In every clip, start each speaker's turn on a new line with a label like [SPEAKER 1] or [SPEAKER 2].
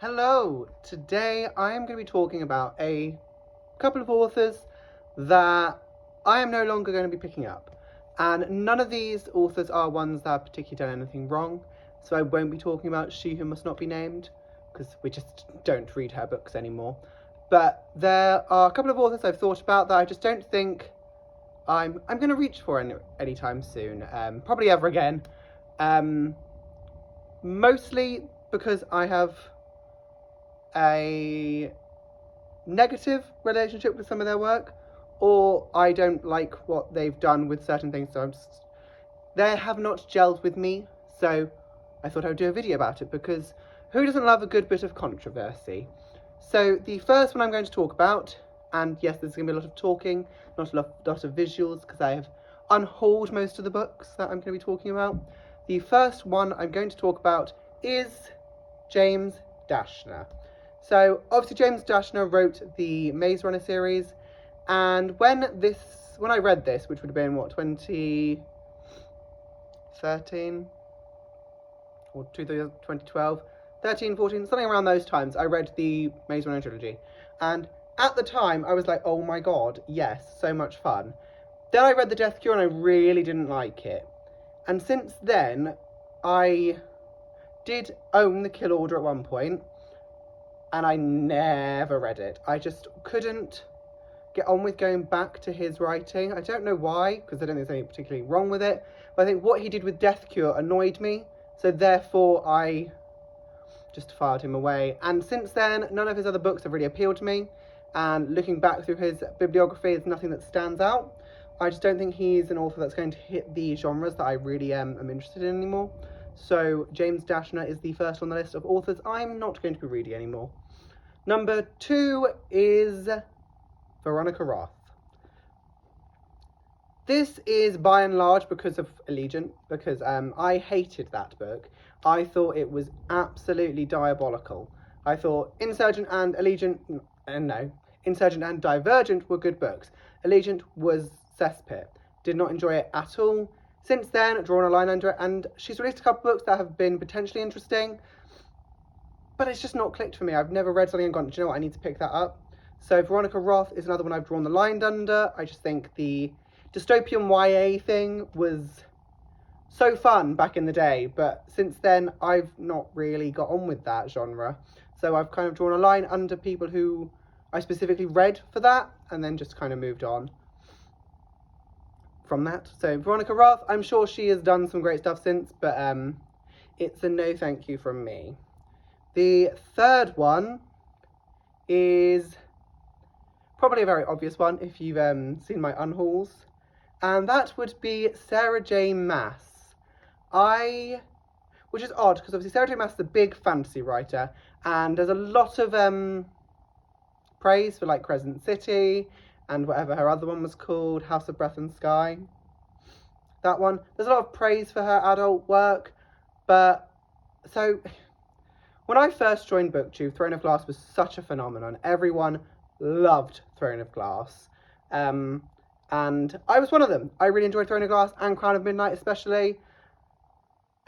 [SPEAKER 1] Hello! Today I am going to be talking about a couple of authors that I am no longer going to be picking up. And none of these authors are ones that have particularly done anything wrong, so I won't be talking about She Who Must Not Be Named, because we just don't read her books anymore. But there are a couple of authors I've thought about that I just don't think I'm going to reach for anytime soon, probably ever again. Mostly because I have a negative relationship with some of their work, or I don't like what they've done with certain things, so they have not gelled with me, so I thought I would do a video about it, because who doesn't love a good bit of controversy? So the first one I'm going to talk about, and yes, there's going to be a lot of talking, not a lot of visuals, because I have unhauled most of the books that I'm going to be talking about. The first one I'm going to talk about is James Dashner. So obviously James Dashner wrote the Maze Runner series, and when I read this, which would have been 2013 or 2012, 13, 14, something around those times, I read the Maze Runner trilogy, and at the time I was like, oh my god, yes, so much fun. Then I read The Death Cure and I really didn't like it, and since then I did own The Kill Order at one point, and I never read it. I just couldn't get on with going back to his writing. I don't know why, because I don't think there's anything particularly wrong with it, but I think what he did with Death Cure annoyed me, so therefore I just filed him away. And since then, none of his other books have really appealed to me, and looking back through his bibliography, there's nothing that stands out. I just don't think he's an author that's going to hit the genres that I really am interested in anymore. So James Dashner is the first on the list of authors I'm not going to be reading anymore. Number 2 is Veronica Roth. This is by and large because of Allegiant, because I hated that book. I thought it was absolutely diabolical. I thought Insurgent and Insurgent and Divergent were good books. Allegiant was cesspit. Did not enjoy it at all. Since then, drawn a line under it, and she's released a couple books that have been potentially interesting, but it's just not clicked for me. I've never read something and gone, do you know what, I need to pick that up. So Veronica Roth is another one I've drawn the line under. I just think the dystopian YA thing was so fun back in the day, but since then I've not really got on with that genre. So I've kind of drawn a line under people who I specifically read for that, and then just kind of moved on from that. So Veronica Roth, I'm sure she has done some great stuff since, but it's a no thank you from me. The third one is probably a very obvious one if you've seen my unhauls, and that would be Sarah J Maas. Which is odd, because obviously Sarah J Maas is a big fantasy writer, and there's a lot of praise for like Crescent City and whatever her other one was called, House of Breath and Sky. That one. There's a lot of praise for her adult work, but so when I first joined BookTube, Throne of Glass was such a phenomenon. Everyone loved Throne of Glass. And I was one of them. I really enjoyed Throne of Glass and Crown of Midnight especially.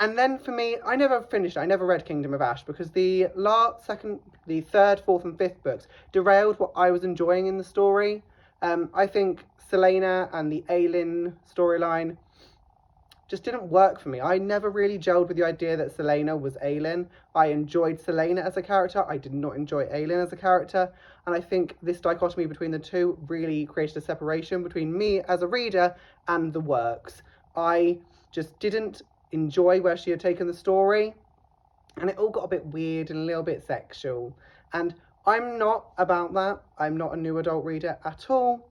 [SPEAKER 1] And then for me, I never finished it. I never read Kingdom of Ash because the third, fourth and fifth books derailed what I was enjoying in the story. I think Selena and the Aelin storyline just didn't work for me. I never really gelled with the idea that Selena was Aelin. I enjoyed Selena as a character. I did not enjoy Aelin as a character. And I think this dichotomy between the two really created a separation between me as a reader and the works. I just didn't enjoy where she had taken the story. And it all got a bit weird and a little bit sexual. And I'm not about that. I'm not a new adult reader at all.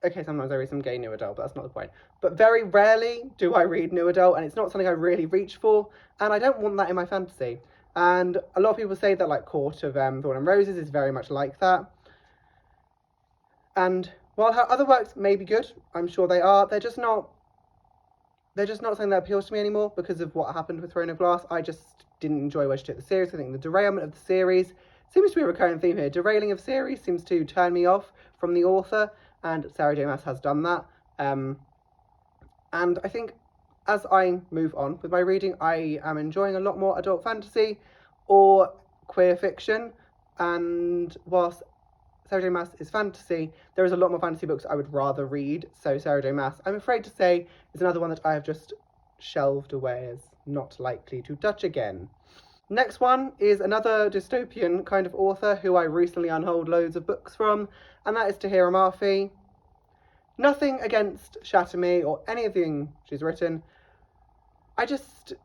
[SPEAKER 1] Okay, sometimes I read some gay new adult, but that's not the point. But very rarely do I read new adult, and it's not something I really reach for, and I don't want that in my fantasy. And a lot of people say that like Court of Thorn and Roses is very much like that. And while her other works may be good, I'm sure they are, they're just not something that appeals to me anymore because of what happened with Throne of Glass. I just didn't enjoy where she took the series. I think the derailment of the series seems to be a recurring theme here. Derailing of series seems to turn me off from the author, and Sarah J Maas has done that. And I think as I move on with my reading, I am enjoying a lot more adult fantasy. or queer fiction. And whilst Sarah J Maas is fantasy, there is a lot more fantasy books I would rather read. So Sarah J Maas, I'm afraid to say, is another one that I have just shelved away as not likely to touch again. Next one is another dystopian kind of author who I recently unrolled loads of books from, and that is Tahira Mafi. Nothing against Shatter Me or anything she's written. I don't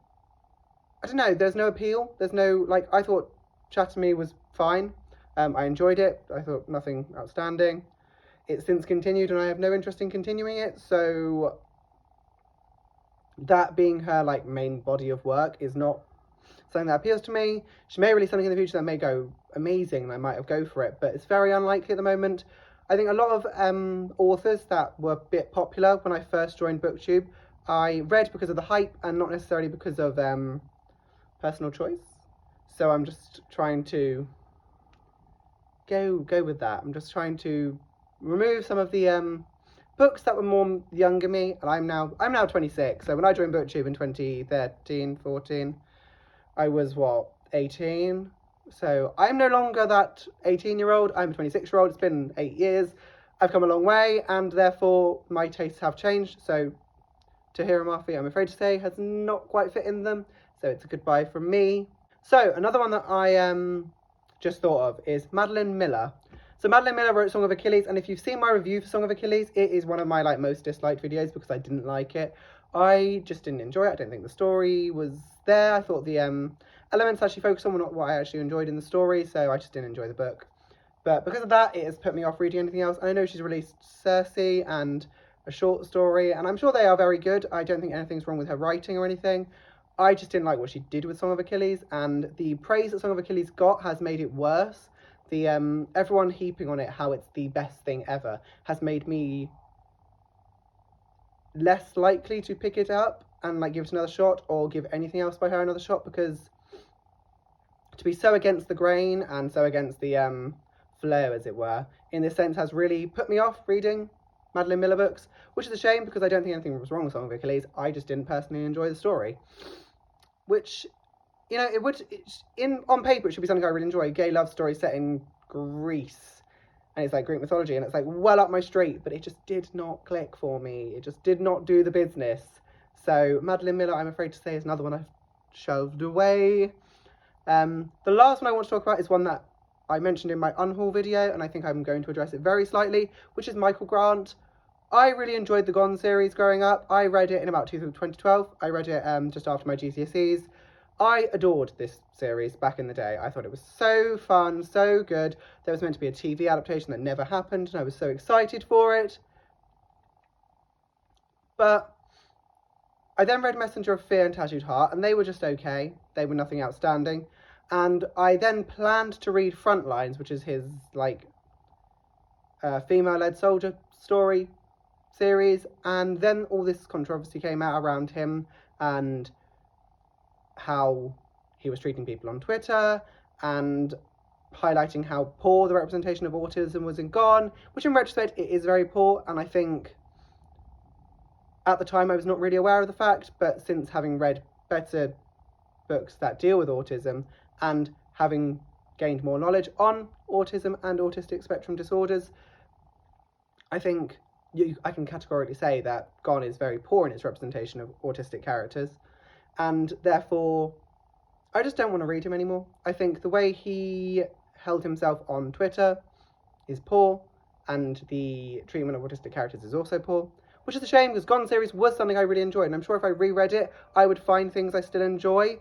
[SPEAKER 1] know, there's no appeal. There's no, like, I thought Shatter Me was fine. I enjoyed it. I thought nothing outstanding. It's since continued and I have no interest in continuing it, so that being her, like, main body of work is not something that appeals to me. She may release something in the future that may go amazing and I might go for it, but it's very unlikely at the moment. I think a lot of authors that were a bit popular when I first joined BookTube, I read because of the hype and not necessarily because of personal choice. So I'm just trying to go with that. I'm just trying to remove some of the books that were more younger me, and I'm now 26. So when I joined BookTube in 2013, 14, I was 18. So I'm no longer that 18-year-old. I'm a 26-year-old. It's been 8 years. I've come a long way, and therefore my tastes have changed. So Tahira Mafi, I'm afraid to say, has not quite fit in them. So it's a goodbye from me. So another one that I just thought of is Madeline Miller. So Madeline Miller wrote Song of Achilles, and if you've seen my review for Song of Achilles, it is one of my most disliked videos because I didn't like it. I just didn't enjoy it. I don't think the story was there. I thought the elements actually focused on were not what I actually enjoyed in the story, so I just didn't enjoy the book. But because of that, it has put me off reading anything else. And I know she's released Circe and a short story, and I'm sure they are very good. I don't think anything's wrong with her writing or anything. I just didn't like what she did with Song of Achilles, and the praise that Song of Achilles got has made it worse. The everyone heaping on it how it's the best thing ever has made me less likely to pick it up and give it another shot or give anything else by her another shot, because to be so against the grain and so against the flow, as it were, in this sense has really put me off reading Madeline Miller books, which is a shame because I don't think anything was wrong with Song of Achilles. I just didn't personally enjoy the story, which, you know, on paper it should be something I really enjoy. A gay love story set in Greece, and it's Greek mythology, and it's well up my street, but it just did not click for me. It just did not do the business. So Madeline Miller, I'm afraid to say, is another one I've shelved away. The last one I want to talk about is one that I mentioned in my unhaul video, and I think I'm going to address it very slightly, which is Michael Grant. I really enjoyed the Gone series growing up. I read it in about 2012. I read it just after my GCSEs. I adored this series back in the day. I thought it was so fun, so good. There was meant to be a TV adaptation that never happened, and I was so excited for it. But I then read Messenger of Fear and Tattooed Heart, and they were just okay. They were nothing outstanding. And I then planned to read Frontlines, which is his, female-led soldier story series, and then all this controversy came out around him and how he was treating people on Twitter and highlighting how poor the representation of autism was in Gone, which in retrospect it is very poor, and I think at the time I was not really aware of the fact, but since having read better books that deal with autism and having gained more knowledge on autism and autistic spectrum disorders, I think I can categorically say that Gone is very poor in its representation of autistic characters, and therefore I just don't want to read him anymore. I think the way he held himself on Twitter is poor, and the treatment of autistic characters is also poor, which is a shame because Gone series was something I really enjoyed, and I'm sure if I reread it I would find things I still enjoy,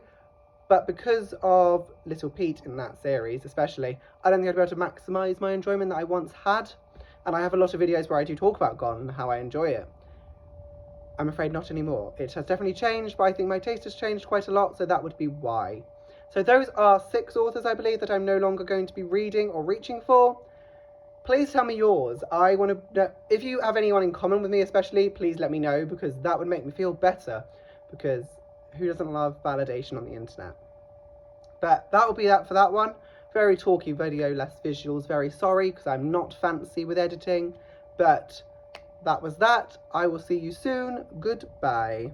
[SPEAKER 1] but because of Little Pete in that series especially, I don't think I'd be able to maximise my enjoyment that I once had. And I have a lot of videos where I do talk about Gone and how I enjoy it. I'm afraid not anymore. It has definitely changed, but I think my taste has changed quite a lot, so that would be why. So those are 6 authors, I believe, that I'm no longer going to be reading or reaching for. Please tell me yours. I want to know, if you have anyone in common with me especially, please let me know, because that would make me feel better, because who doesn't love validation on the internet? But that will be that for that one. Very talky video, less visuals. Very sorry, because I'm not fancy with editing. But that was that. I will see you soon. Goodbye.